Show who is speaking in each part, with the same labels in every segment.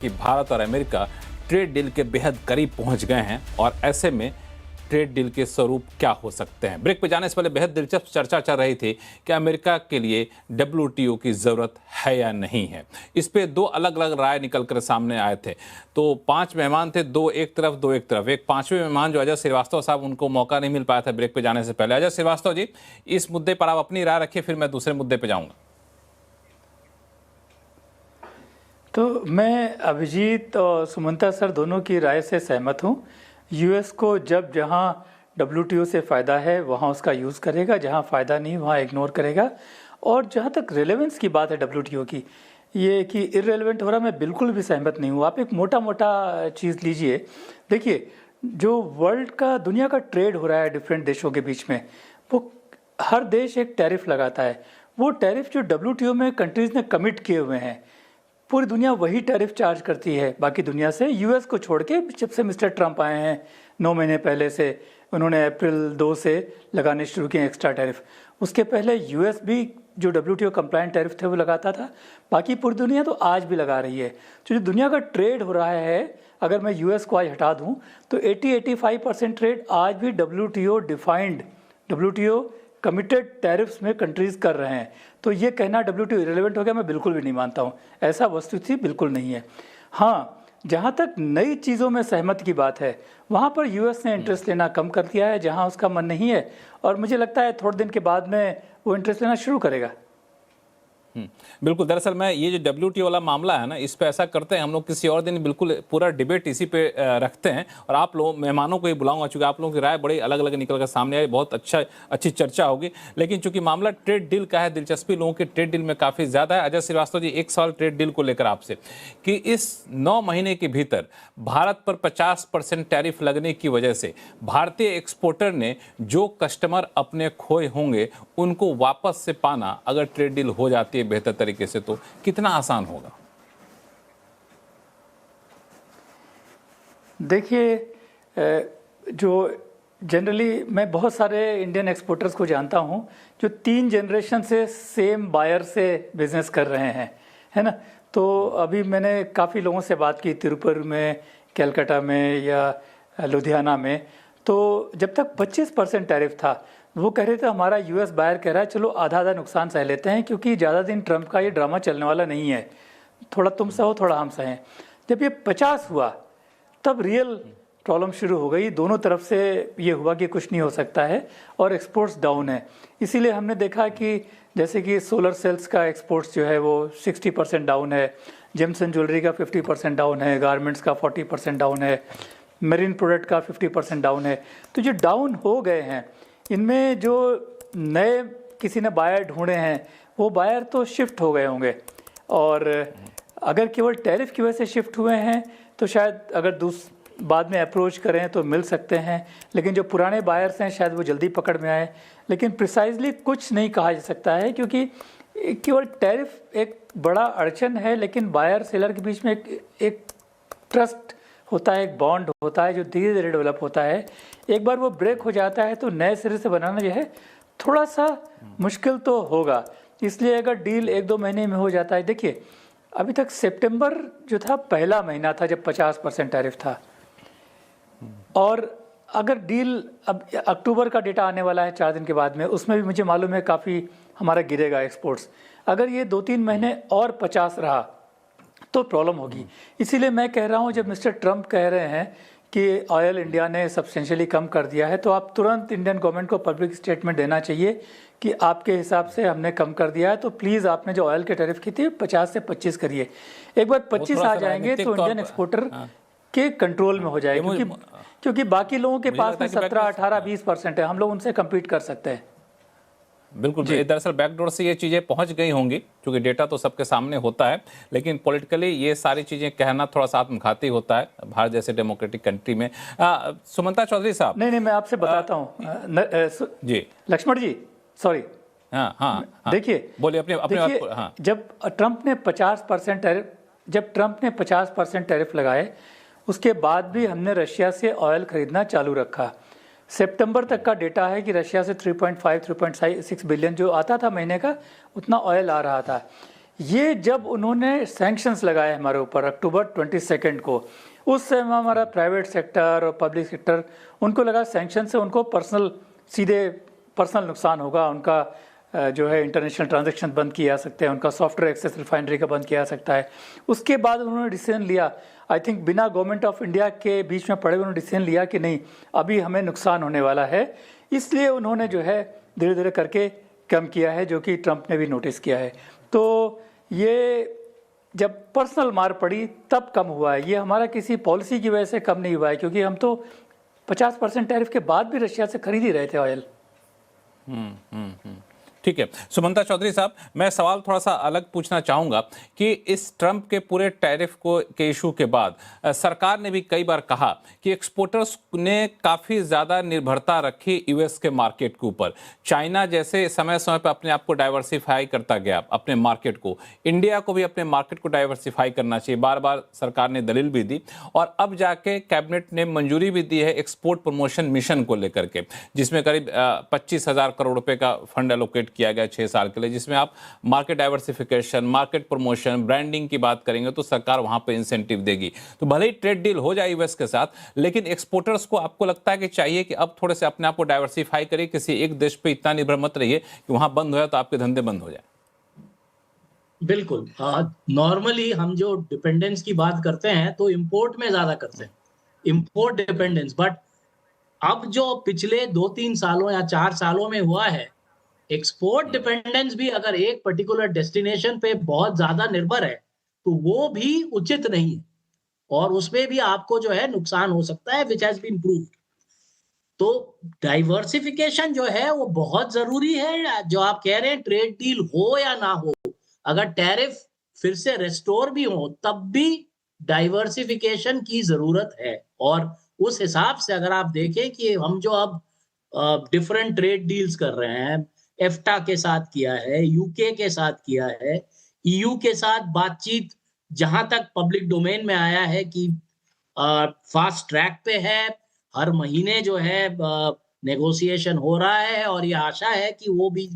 Speaker 1: कि भारत और America trade deal के बेहद करीब पहुंच गए हैं और ऐसे में ट्रेड डील के स्वरूप क्या हो सकते हैं। ब्रेक पे जाने से पहले बेहद दिलचस्प चर्चा चल रही थी कि अमेरिका के लिए WTO की ज़रूरत है या नहीं है। इस पे दो अलग अलग राय निकल कर सामने आए थे। तो 5 मेहमान थे, दो एक तरफ दो एक तरफ। एक पांचवें मेहमान जो अजय श्रीवास्तव साहब, उनको मौका नहीं मिल पाया था ब्रेक पे जाने से पहले। अजय श्रीवास्तव जी, इस मुद्दे पर आप अपनी राय रखिए, फिर मैं दूसरे मुद्दे पर जाऊँगा।
Speaker 2: तो मैं अभिजीत और सुमंता सर दोनों की राय से सहमत हूँ। यूएस को जब जहाँ WTO से फ़ायदा है वहाँ उसका यूज़ करेगा, जहाँ फ़ायदा नहीं वहाँ इग्नोर करेगा। और जहाँ तक रेलेवेंस की बात है WTO की, ये कि इररेलेवेंट हो रहा, मैं बिल्कुल भी सहमत नहीं हूँ। आप एक मोटा मोटा चीज़ लीजिए, देखिए जो वर्ल्ड का दुनिया का ट्रेड हो रहा है डिफरेंट देशों के बीच में, वो हर देश एक टैरिफ लगाता है। वो टैरिफ जो WTO में कंट्रीज़ ने कमिट किए हुए हैं, पूरी दुनिया वही टैरिफ चार्ज करती है बाकी दुनिया से, यूएस को छोड़ के। जब से मिस्टर ट्रंप आए हैं 9 महीने पहले से, उन्होंने अप्रैल 2 से लगाने शुरू किए एक्स्ट्रा टैरिफ। उसके पहले यूएस भी जो WTO कंप्लायंट टैरिफ थे वो लगाता था। बाकी पूरी दुनिया तो आज भी लगा रही है। तो जो दुनिया का ट्रेड हो रहा है, अगर मैं यूएस को आज हटा दूँ तो 80-85% ट्रेड आज भी WTO defined, WTO committed tariffs में कंट्रीज कर रहे हैं। तो ये कहना WTO इरेलेवेंट हो गया, मैं बिल्कुल भी नहीं मानता हूँ। ऐसा वस्तुस्थिति बिल्कुल नहीं है। हाँ, जहाँ तक नई चीज़ों में सहमत की बात है, वहाँ पर यूएस ने इंटरेस्ट लेना कम कर दिया है जहाँ उसका मन नहीं है, और मुझे लगता है थोड़े दिन के बाद में वो इंटरेस्ट लेना शुरू करेगा।
Speaker 1: बिल्कुल। दरअसल मैं ये जो WTO वाला मामला है ना, इस पे ऐसा करते हैं हम लोग किसी और दिन, बिल्कुल पूरा डिबेट इसी पे रखते हैं और आप लोग मेहमानों को ही बुलाऊंगा, चूंकि आप लोगों की राय बड़ी अलग अलग निकल कर सामने आई, बहुत अच्छी चर्चा होगी। लेकिन चूंकि मामला ट्रेड डील का है, दिलचस्पी लोगों की ट्रेड डील में काफ़ी ज़्यादा है। अजय श्रीवास्तव जी, एक सवाल ट्रेड डील को लेकर आपसे कि इस 9 महीने के भीतर भारत पर 50% टैरिफ लगने की वजह से भारतीय एक्सपोर्टर ने जो कस्टमर अपने खोए होंगे उनको वापस से पाना, अगर ट्रेड डील हो जाती है बेहतर तरीके से, तो कितना आसान होगा?
Speaker 2: देखिए, जो जनरली मैं बहुत सारे इंडियन एक्सपोर्टर्स को जानता हूं जो 3 जनरेशन से सेम बायर से बिजनेस कर रहे हैं, है ना। तो अभी मैंने काफ़ी लोगों से बात की तिरुपति में, कलकत्ता में या लुधियाना में। तो जब तक 25% टैरिफ था, वो कह रहे थे, हमारा यूएस बायर कह रहा है चलो आधा आधा नुकसान सह लेते हैं, क्योंकि ज़्यादा दिन ट्रंप का ये ड्रामा चलने वाला नहीं है, थोड़ा तुम सहो थोड़ा हम सहें। जब ये 50 हुआ तब रियल प्रॉब्लम शुरू हो गई। दोनों तरफ से ये हुआ कि कुछ नहीं हो सकता है और एक्सपोर्ट्स डाउन है। इसीलिए हमने देखा कि जैसे कि सोलर सेल्स का एक्सपोर्ट्स जो है वो 60% डाउन है, जेम्स एंड ज्वेलरी का 50% डाउन है, गारमेंट्स का 40% डाउन है, मेरीन प्रोडक्ट का 50% डाउन है। तो जो डाउन हो गए हैं, इनमें जो नए किसी ने बायर ढूंढे हैं, वो बायर तो शिफ्ट हो गए होंगे। और अगर केवल टैरिफ की वजह से शिफ्ट हुए हैं तो शायद अगर बाद में अप्रोच करें तो मिल सकते हैं, लेकिन जो पुराने बायर्स हैं शायद वो जल्दी पकड़ में आए। लेकिन प्रिसाइजली कुछ नहीं कहा जा सकता है, क्योंकि केवल टैरिफ एक बड़ा अड़चन है, लेकिन बायर सेलर के बीच में एक ट्रस्ट होता है, एक बॉन्ड होता है जो धीरे धीरे डेवलप होता है। एक बार वो ब्रेक हो जाता है तो नए सिरे से बनाना जो है थोड़ा सा मुश्किल तो होगा। इसलिए अगर डील 1-2 महीने में हो जाता है, देखिए अभी तक सितंबर जो था पहला महीना था जब 50% टैरिफ था, और अगर डील, अब अक्टूबर का डेटा आने वाला है 4 दिन के बाद में, उसमें भी मुझे मालूम है काफ़ी हमारा गिरेगा एक्सपोर्ट्स। अगर ये 2-3 महीने और 50 रहा तो प्रॉब्लम होगी। इसीलिए मैं कह रहा हूँ, जब मिस्टर ट्रंप कह रहे हैं कि ऑयल इंडिया ने सब्सटेंशियली कम कर दिया है, तो आप तुरंत इंडियन गवर्नमेंट को पब्लिक स्टेटमेंट देना चाहिए कि आपके हिसाब से हमने कम कर दिया है, तो प्लीज़ आपने जो ऑयल के टैरिफ की थी 50 से 25 करिए। एक बार 25 आ जाएंगे तो इंडियन एक्सपोर्टर के कंट्रोल में हो जाएगा, क्योंकि बाकी लोगों के पास में 17, 18, 20% है, हम लोग उनसे कम्पीट कर सकते हैं।
Speaker 1: बिल्कुल। दरअसल बैकडोर से ये चीज़ें पहुंच गई होंगी, क्योंकि डेटा तो सबके सामने होता है, लेकिन पॉलिटिकली ये सारी चीज़ें कहना थोड़ा सा आत्मघाती होता है भारत जैसे डेमोक्रेटिक कंट्री में। सुमंता चौधरी साहब।
Speaker 2: नहीं, मैं आपसे बताता हूँ जी, लक्ष्मण जी, सॉरी।
Speaker 1: हाँ,
Speaker 2: देखिए,
Speaker 1: बोलिए अपने बात। हाँ,
Speaker 2: जब ट्रंप ने 50% टैरिफ लगाए, उसके बाद भी हमने रशिया से ऑयल खरीदना चालू रखा। सितंबर तक का डेटा है कि रशिया से 3.5-3.6 बिलियन जो आता था महीने का, उतना ऑयल आ रहा था। ये जब उन्होंने सैंक्शंस लगाए हमारे ऊपर अक्टूबर 22 को, उस समय हमारा प्राइवेट सेक्टर और पब्लिक सेक्टर उनको लगा सैंक्शन से उनको सीधे पर्सनल नुकसान होगा, उनका जो है इंटरनेशनल ट्रांजैक्शन बंद किया जा सकते हैं, उनका सॉफ्टवेयर एक्सेस रिफाइनरी का बंद किया जा सकता है। उसके बाद उन्होंने डिसीजन लिया, आई थिंक बिना गवर्नमेंट ऑफ इंडिया के बीच में पड़े उन्होंने डिसीजन लिया कि नहीं अभी हमें नुकसान होने वाला है, इसलिए उन्होंने जो है धीरे धीरे करके कम किया है, जो कि ट्रंप ने भी नोटिस किया है। तो ये जब पर्सनल मार पड़ी तब कम हुआ है, ये हमारा किसी पॉलिसी की वजह से कम नहीं हुआ है, क्योंकि हम तो 50% टैरिफ के बाद भी रशिया से खरीद ही रहे थे ऑयल।
Speaker 1: ठीक है सुमंता चौधरी साहब, मैं सवाल थोड़ा सा अलग पूछना चाहूंगा कि इस ट्रंप के पूरे टैरिफ के इशू के बाद सरकार ने भी कई बार कहा कि एक्सपोर्टर्स ने काफ़ी ज़्यादा निर्भरता रखी यूएस के मार्केट के ऊपर। चाइना जैसे समय समय पर अपने आप को डाइवर्सिफाई करता गया अपने मार्केट को, इंडिया को भी अपने मार्केट को डाइवर्सिफाई करना चाहिए, बार बार सरकार ने दलील भी दी और अब जाके कैबिनेट ने मंजूरी भी दी है एक्सपोर्ट प्रमोशन मिशन को लेकर के, जिसमें करीब 25,000 करोड़ रुपए का फंड एलोकेट किया गया 6 साल के लिए, जिसमें आप market diversification, market promotion, branding की बात करेंगे तो सरकार वहां पे इंसेंटिव देगी। तो भले ही ट्रेड डील हो जाए यूएस के साथ, लेकिन एक्सपोर्टर्स को आपको लगता है कि चाहिए कि अब थोड़े से अपने आप को डाइवर्सिफाई करिए, किसी एक देश पे इतना निर्भर मत रहिए कि वहां बंद हो जाए तो आपके धंधे बंद हो जाए।
Speaker 3: बिल्कुल, नॉर्मली हम जो डिपेंडेंस की बात करते हैं तो इंपोर्ट में ज्यादा करते हैं, इंपोर्ट डिपेंडेंस। बट अब जो पिछले 2-3 सालों या 4 सालों में हुआ है, एक्सपोर्ट डिपेंडेंस भी अगर एक पर्टिकुलर डेस्टिनेशन पे बहुत ज्यादा निर्भर है तो वो भी उचित नहीं है और उसमें भी आपको जो है नुकसान हो सकता है, विच हैज बीन प्रूव्ड। तो डाइवर्सिफिकेशन जो है वो बहुत जरूरी है। जो आप कह रहे हैं ट्रेड डील हो या ना हो, अगर टैरिफ फिर से रेस्टोर भी हो तब भी डाइवर्सिफिकेशन की जरूरत है। और उस हिसाब से अगर आप देखें कि हम जो अब डिफरेंट ट्रेड डील्स कर रहे हैं, एफ्टा के साथ किया है, यूके के साथ किया है, ईयू के साथ बातचीत जहां तक पब्लिक डोमेन में आया है कि फास्ट ट्रैक पे है, हर महीने जो है नेगोशिएशन हो रहा है और ये आशा है कि वो भी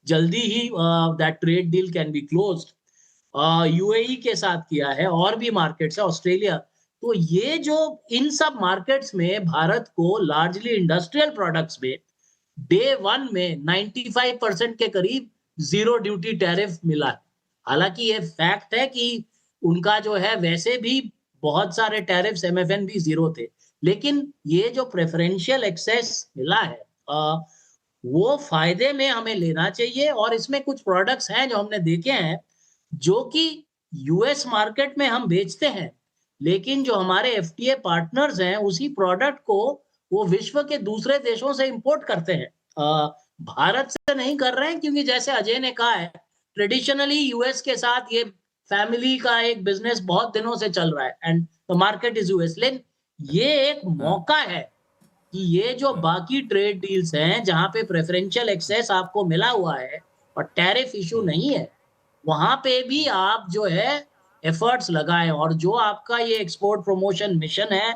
Speaker 3: जल्दी ही that trade deal can be closed. UAE के साथ किया है और भी मार्केट्स है, ऑस्ट्रेलिया। तो ये जो इन सब मार्केट्स में भारत को लार्जली इंडस्ट्रियल प्रोडक्ट्स में डे 1 में 95% के करीब जीरो ड्यूटी टैरिफ मिला है। हालांकि ये फैक्ट है कि उनका जो है वैसे भी बहुत सारे टैरिफ्स एमएफएन भी जीरो थे, लेकिन ये जो प्रेफरेंशियल एक्सेस मिला है वो फायदे में हमें लेना चाहिए। और इसमें कुछ प्रोडक्ट्स हैं जो हमने देखे हैं जो कि यूएस मार्केट में हम बेचते हैं, लेकिन जो हमारे एफटीए पार्टनर्स हैं उसी प्रोडक्ट को वो विश्व के दूसरे देशों से इंपोर्ट करते हैं, भारत से नहीं कर रहे हैं। क्योंकि जैसे अजय ने कहा है, ट्रेडिशनली यूएस के साथ ये फैमिली का एक बिजनेस बहुत दिनों से चल रहा है and the market is US. लेकिन ये एक मौका है कि ये जो बाकी ट्रेड डील्स हैं जहां पे प्रेफरेंशियल एक्सेस आपको मिला हुआ है और टैरिफ इशू नहीं है, वहां पे भी आप जो है एफर्ट्स लगाएं। और जो आपका ये एक्सपोर्ट प्रमोशन मिशन है,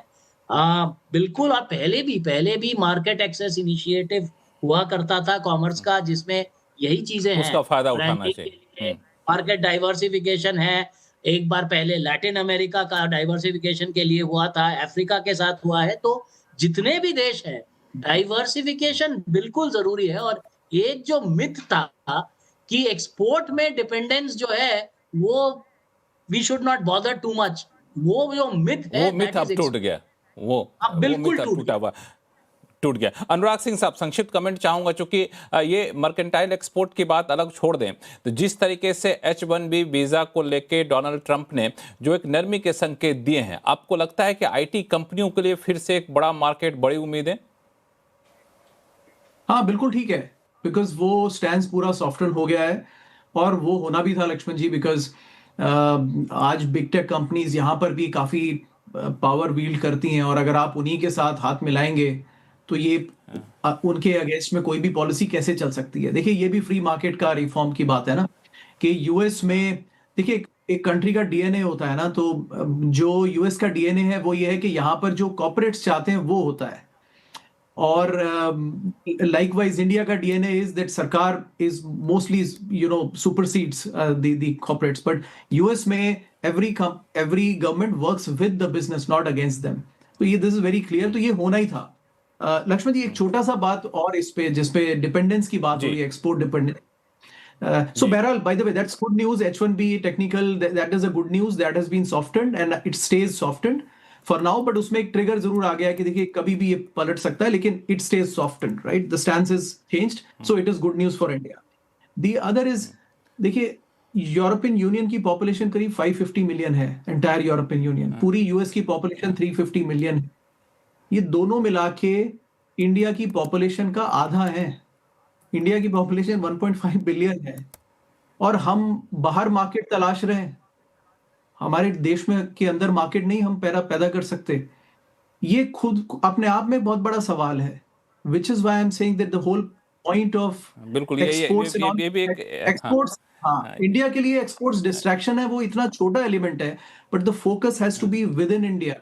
Speaker 3: बिल्कुल, और पहले भी मार्केट एक्सेस इनिशिएटिव हुआ करता था कॉमर्स का, जिसमें यही चीजें हैं,
Speaker 1: उसका फायदा उठाना चाहिए।
Speaker 3: मार्केट डाइवर्सिफिकेशन है। एक बार पहले लैटिन अमेरिका का डाइवर्सिफिकेशन के लिए हुआ था, अफ्रीका के साथ हुआ है। तो जितने भी देश हैं, डाइवर्सिफिकेशन बिल्कुल जरूरी है। और एक जो मिथ था कि एक्सपोर्ट में डिपेंडेंस जो है वो we should not bother too much, वो जो मिथ है,
Speaker 1: वो मिथ अब टूट गया, वो
Speaker 3: बिल्कुल
Speaker 1: टूट गया। अनुराग सिंह साहब, संक्षिप्त कमेंट चाहूंगा, चूंकि ये मर्केंटाइल एक्सपोर्ट की बात अलग छोड़ दें तो जिस तरीके से H1B वीजा को लेके डोनाल्ड ट्रंप ने जो एक नरमी के संकेत दिए हैं, आपको लगता है कि आईटी कंपनियों के लिए फिर से एक बड़ा मार्केट, बड़ी उम्मीदें?
Speaker 4: हाँ बिल्कुल ठीक है, बिकॉज वो स्टैंड पूरा सॉफ्टवेयर हो गया है और वो होना भी था लक्ष्मण जी, बिकॉज आज बिग टेक कंपनीज यहाँ पर भी काफी पावर वील्ड करती हैं और अगर आप उन्हीं के साथ हाथ मिलाएंगे तो ये उनके अगेंस्ट में कोई भी पॉलिसी कैसे चल सकती है। देखिए ये भी फ्री मार्केट का रिफॉर्म की बात है ना, कि यूएस में देखिए एक कंट्री का डीएनए होता है ना, तो जो यूएस का डीएनए है वो ये है कि यहाँ पर जो कॉर्पोरेट्स चाहते हैं वो होता है। और likewise इंडिया का DNA is that सरकार is mostly supersedes the corporates, but US में every government works with the business, not against them. तो ये this is very clear, तो ये होना ही था। लक्ष्मण जी एक छोटा सा बात और इस पे जिसपे डिपेंडेंस की बात हो रही है, export dependence. So Behral, by the way, that's good news. H1B technical, that is a good news. That has been softened and it stays softened for now. But उसमें एक ट्रिगर जरूर आ गया कि देखिए कभी भी ये पलट सकता है, लेकिन it stays softened, right? The stance is changed, so it is good news for India. The other is, देखिए यूरोपियन यूनियन की पॉपुलेशन करीब 550 मिलियन है, एंटायर यूरोपियन यूनियन। पूरी यूएस की पॉपुलेशन 350 मिलियन है। ये दोनों मिला के इंडिया की पॉपुलेशन का आधा है। इंडिया की पॉपुलेशन 1.5 बिलियन है और हम बाहर मार्केट तलाश रहे हैं। हमारे देश में के अंदर मार्केट नहीं हम पैदा कर सकते। ये खुद अपने आप में बहुत बड़ा सवाल है, which is why I'm saying that the whole point of
Speaker 1: बिल्कुल
Speaker 4: exports
Speaker 1: ये भी एक
Speaker 4: exports, हाँ, इंडिया के लिए एक्सपोर्ट्स डिस्ट्रैक्शन है, वो इतना छोटा एलिमेंट है, but the focus has to be within India.